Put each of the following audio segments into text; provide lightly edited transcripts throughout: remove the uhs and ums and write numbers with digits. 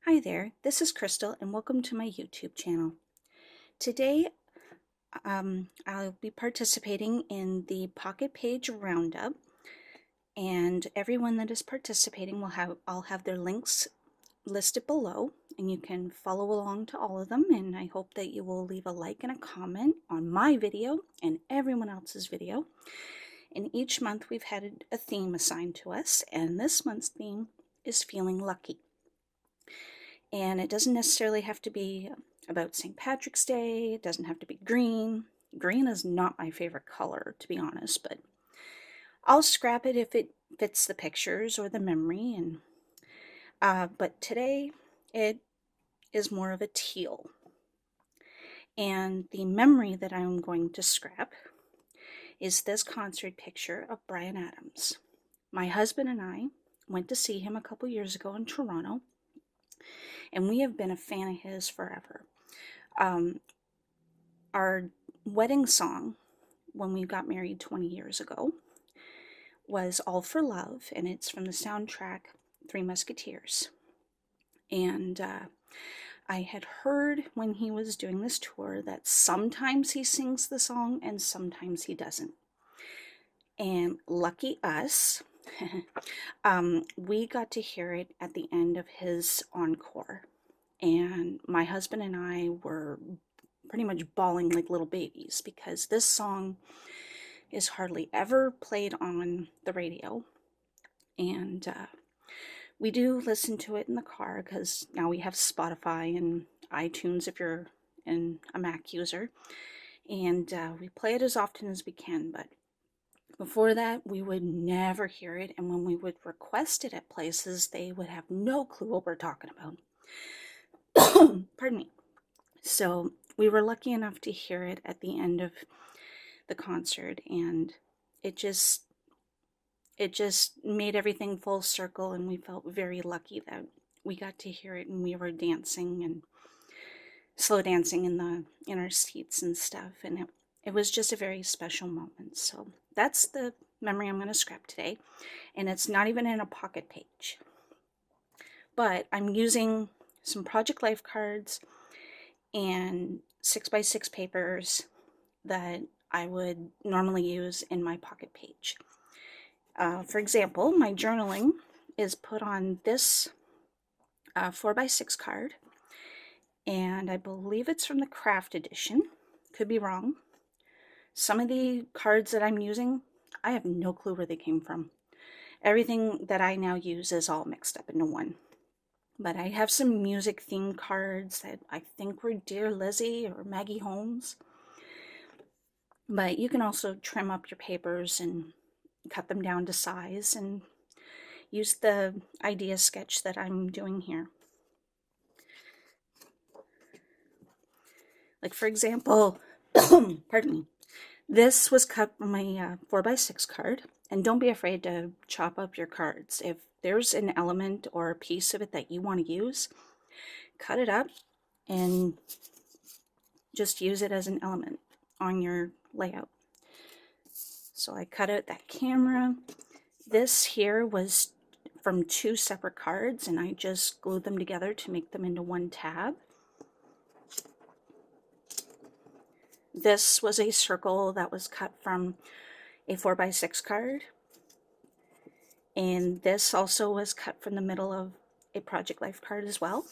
Hi there, this is Crystal and welcome to my YouTube channel. Today I'll be participating in the Pocket Page Roundup, and everyone that is participating I'll have their links listed below, and you can follow along to all of them, and I hope that you will leave a like and a comment on my video and everyone else's video. And each month we've had a theme assigned to us, and this month's theme is feeling lucky. And it doesn't necessarily have to be about St. Patrick's Day. It doesn't have to be green. Green is not my favorite color, to be honest, but I'll scrap it if it fits the pictures or the memory. But today it is more of a teal. And the memory that I'm going to scrap is this concert picture of Bryan Adams. My husband and I went to see him a couple years ago in Toronto, and we have been a fan of his forever. Our wedding song, when we got married 20 years ago, was All for Love, and it's from the soundtrack Three Musketeers. And I had heard when he was doing this tour that sometimes he sings the song and sometimes he doesn't. And lucky us, we got to hear it at the end of his encore. And my husband and I were pretty much bawling like little babies because this song is hardly ever played on the radio. And we do listen to it in the car because now we have Spotify and iTunes if you're a Mac user. And we play it as often as we can, but before that, we would never hear it, and when we would request it at places, they would have no clue what we're talking about. Pardon me. So we were lucky enough to hear it at the end of the concert, and it just made everything full circle, and we felt very lucky that we got to hear it, and we were dancing and slow dancing in our seats and stuff, and it was just a very special moment. So that's the memory I'm going to scrap today, and it's not even in a pocket page. But I'm using some Project Life cards and 6x6 papers that I would normally use in my pocket page. For example, my journaling is put on this 4x6 card, and I believe it's from the craft edition. Could be wrong. Some of the cards that I'm using, I have no clue where they came from. Everything that I now use is all mixed up into one. But I have some music themed cards that I think were Dear Lizzie or Maggie Holmes. But you can also trim up your papers and cut them down to size and use the idea sketch that I'm doing here. Like, for example, pardon me, this was cut from my 4x6 card, and don't be afraid to chop up your cards. If there's an element or a piece of it that you want to use, cut it up and just use it as an element on your layout. So I cut out that camera. This here was from two separate cards, and I just glued them together to make them into one tab. This was a circle that was cut from a 4x6 card. And this also was cut from the middle of a Project Life card as well.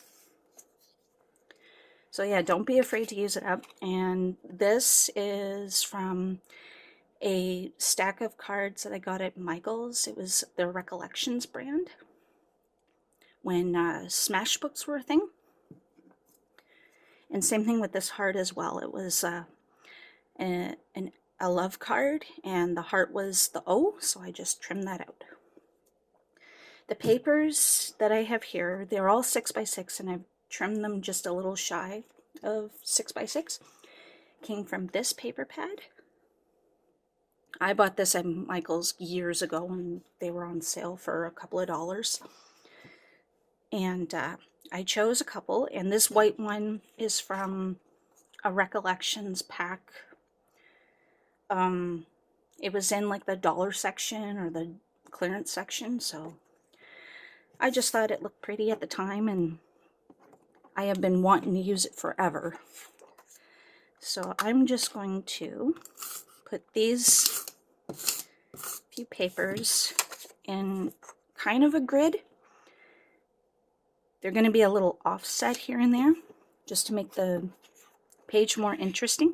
So yeah, don't be afraid to use it up. And this is from a stack of cards that I got at Michael's. It was the Recollections brand when Smash books were a thing. And same thing with this heart as well. It was a love card, and the heart was the O, so I just trimmed that out. The papers that I have here, they're all 6x6, and I've trimmed them just a little shy of 6x6. Came from this paper pad. I bought this at Michael's years ago when they were on sale for a couple of dollars. And I chose a couple, and this white one is from a Recollections pack. It was in like the dollar section or the clearance section, so I just thought it looked pretty at the time, and I have been wanting to use it forever. So I'm just going to put these few papers in kind of a grid. They're going to be a little offset here and there, just to make the page more interesting.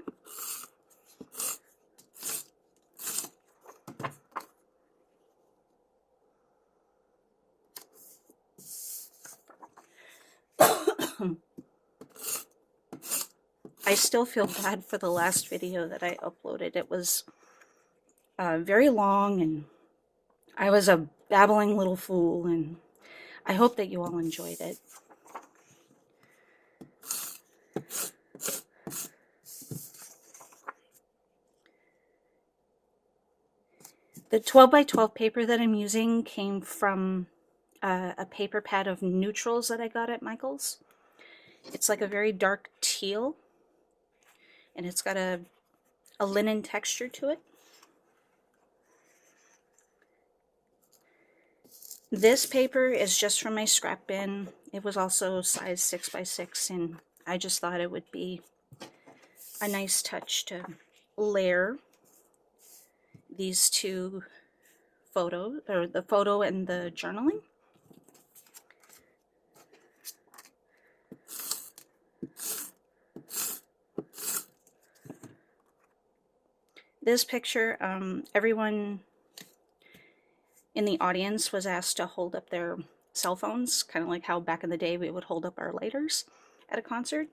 I still feel bad for the last video that I uploaded. It was very long, and I was a babbling little fool, and I hope that you all enjoyed it. The 12 by 12 paper that I'm using came from a paper pad of neutrals that I got at Michael's. It's like a very dark teal, and it's got a linen texture to it. This paper is just from my scrap bin. It was also size 6 by 6, and I just thought it would be a nice touch to layer these two photos, or the photo and the journaling. This picture, everyone in the audience was asked to hold up their cell phones, kind of like how back in the day we would hold up our lighters at a concert.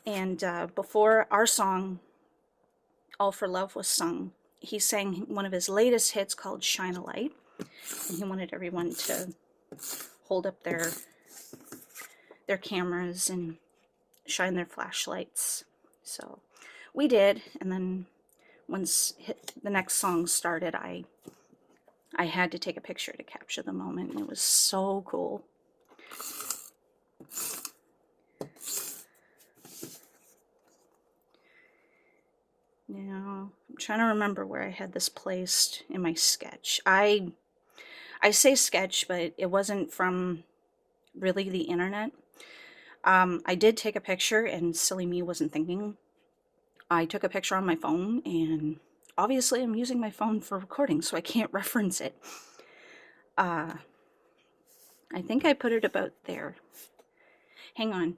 And before our song, All for Love, was sung, he sang one of his latest hits called Shine a Light. And he wanted everyone to hold up their cameras and shine their flashlights. So we did, and then once the next song started, I had to take a picture to capture the moment, and it was so cool. Now, I'm trying to remember where I had this placed in my sketch. I say sketch, but it wasn't from really the internet. I did take a picture, and silly me wasn't thinking. I took a picture on my phone, and obviously I'm using my phone for recording, so I can't reference it. I think I put it about there. Hang on.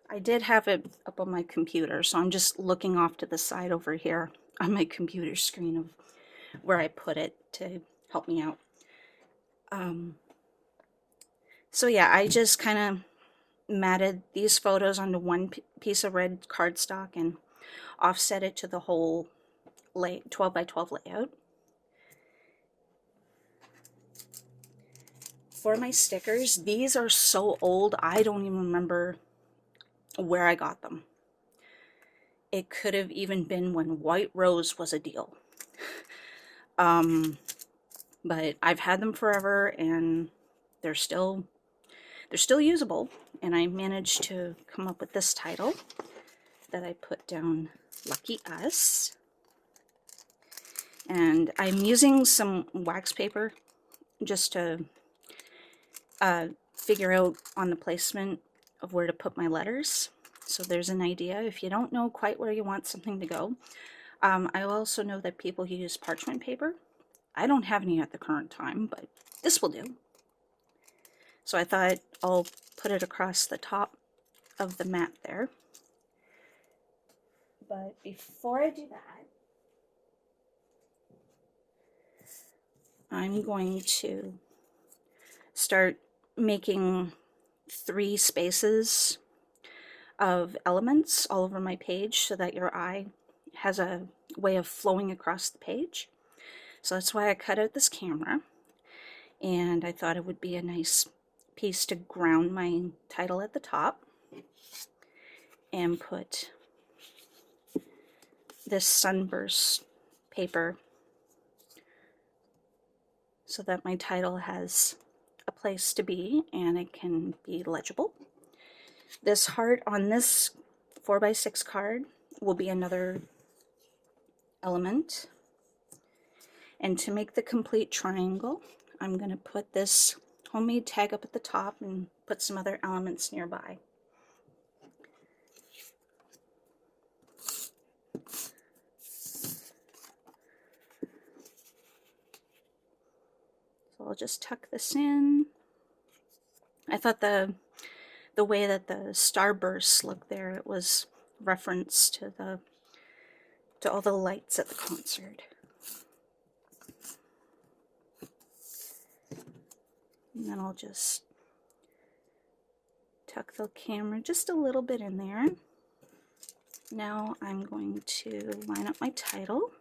I did have it up on my computer, so I'm just looking off to the side over here on my computer screen of where I put it to help me out. So yeah, I just kind of matted these photos onto one piece of red cardstock and offset it to the whole 12 by 12 layout. For my stickers, these are so old, I don't even remember where I got them. It could have even been when White Rose was a deal. But I've had them forever, and they're still usable, and I managed to come up with this title that I put down, Lucky Us. And I'm using some wax paper just to figure out on the placement of where to put my letters, so there's an idea if you don't know quite where you want something to go. I also know that people use parchment paper. I don't have any at the current time, but this will do. So I thought I'll put it across the top of the mat there. But before I do that, I'm going to start making 3 spaces of elements all over my page so that your eye has a way of flowing across the page. So that's why I cut out this camera, and I thought it would be a nice piece to ground my title at the top, and put this sunburst paper so that my title has a place to be and it can be legible. This heart on this 4x6 card will be another element. And to make the complete triangle, I'm going to put this homemade tag up at the top and put some other elements nearby. So I'll just tuck this in. I thought the way that the starbursts look there, it was reference to all the lights at the concert. And then I'll just tuck the camera just a little bit in there. Now I'm going to line up my title.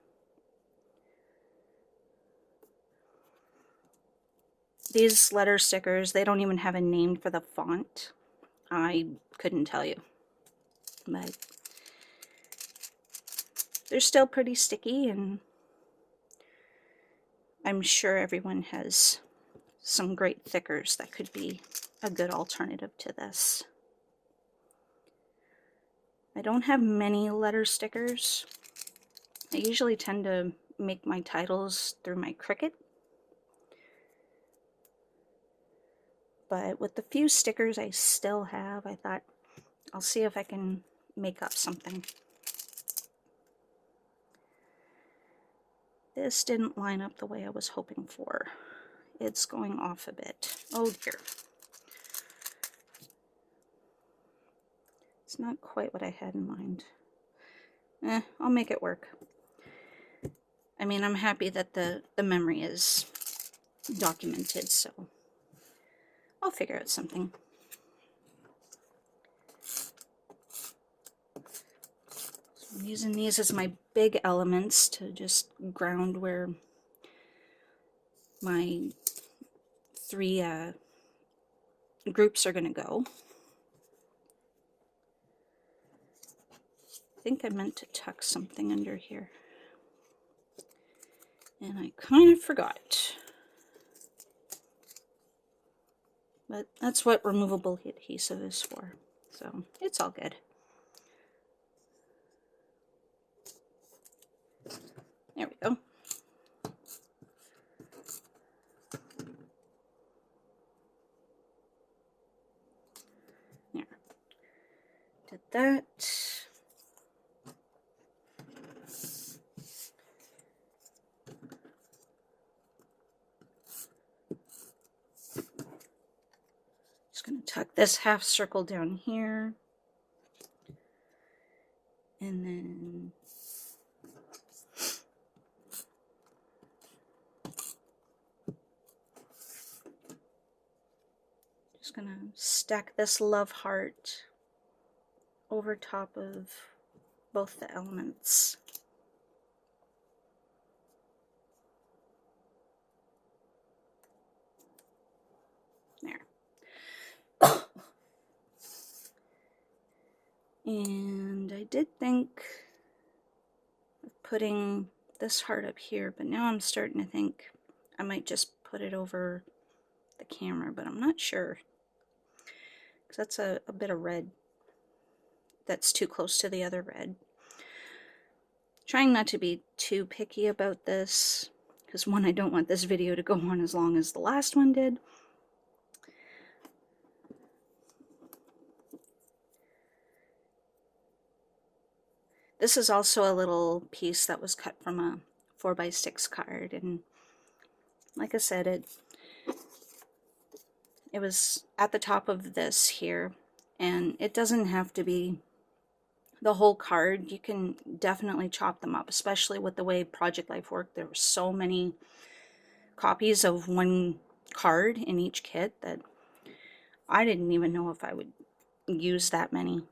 These letter stickers, they don't even have a name for the font. I couldn't tell you, but they're still pretty sticky, and I'm sure everyone has some great thickers that could be a good alternative to this. I don't have many letter stickers. I usually tend to make my titles through my Cricut, but with the few stickers I still have, I thought I'll see if I can make up something. This didn't line up the way I was hoping for. It's going off a bit. Oh dear. It's not quite what I had in mind. I'll make it work. I mean, I'm happy that the memory is documented, so I'll figure out something. So I'm using these as my big elements to just ground where my three groups are going to go. I think I meant to tuck something under here, and I kind of forgot. But that's what removable adhesive is for, so it's all good. There we go. There. Did that. Just going to tuck this half circle down here. And then just going to stack this love heart over top of both the elements. There. And I did think of putting this heart up here, but now I'm starting to think I might just put it over the camera, but I'm not sure. Because that's a bit of red that's too close to the other red. Trying not to be too picky about this, because one, I don't want this video to go on as long as the last one did. This is also a little piece that was cut from a 4x6 card, and like I said, it was at the top of this here, and it doesn't have to be the whole card. You can definitely chop them up, especially with the way Project Life worked. There were so many copies of one card in each kit that I didn't even know if I would use that many.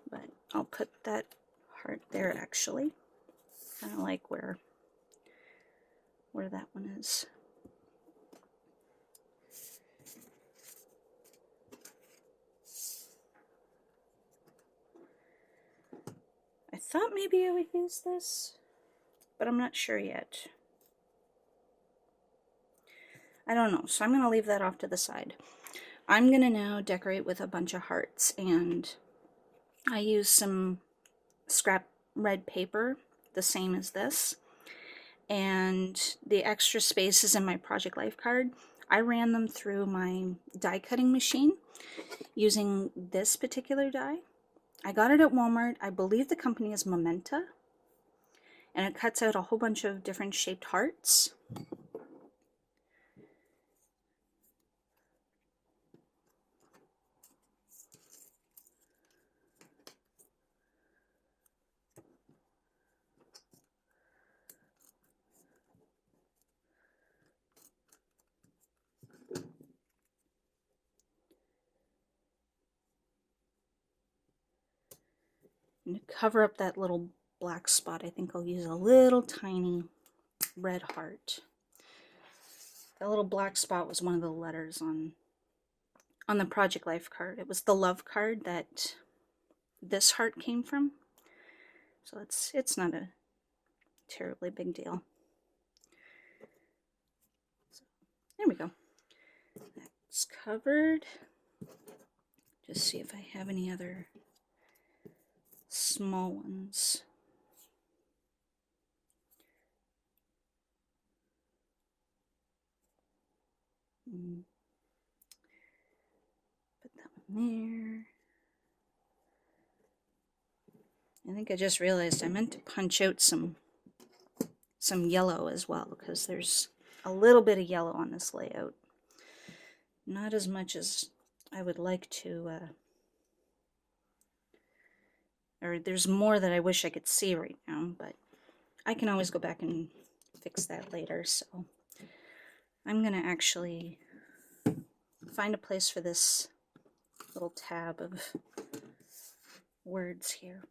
But I'll put that heart there, actually. Kind of like where that one is. I thought maybe I would use this, but I'm not sure yet. I don't know, so I'm going to leave that off to the side. I'm going to now decorate with a bunch of hearts, and I use some scrap red paper the same as this. And the extra spaces in my project life card, I ran them through my die cutting machine using this particular die. I got it at Walmart. I believe the company is Momenta, and it cuts out a whole bunch of different shaped hearts. And to cover up that little black spot, I think I'll use a little tiny red heart. That little black spot was one of the letters on the project life card. It was the love card that this heart came from. So it's not a terribly big deal. So, there we go. That's covered. Just see if I have any other small ones. Put that one there. I think I just realized I meant to punch out some yellow as well, because there's a little bit of yellow on this layout. Not as much as I would like to, or there's more that I wish I could see right now, but I can always go back and fix that later. So I'm gonna actually find a place for this little tab of words here.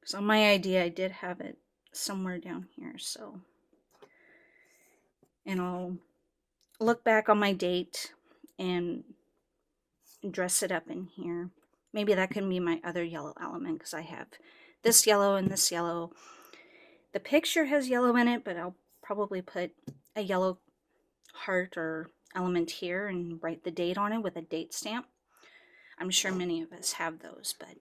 So my idea, I did have it somewhere down here, so. And I'll look back on my date and dress it up in here. Maybe that can be my other yellow element, because I have this yellow and this yellow. The picture has yellow in it, but I'll probably put a yellow heart or element here and write the date on it with a date stamp. I'm sure many of us have those, but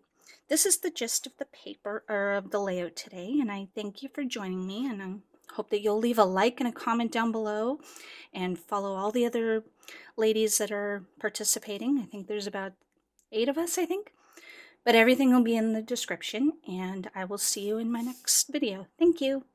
this is the gist of the paper, or of the layout today, and I thank you for joining me, and I hope that you'll leave a like and a comment down below and follow all the other ladies that are participating. I think there's about 8 of us, I think. But everything will be in the description, and I will see you in my next video. Thank you.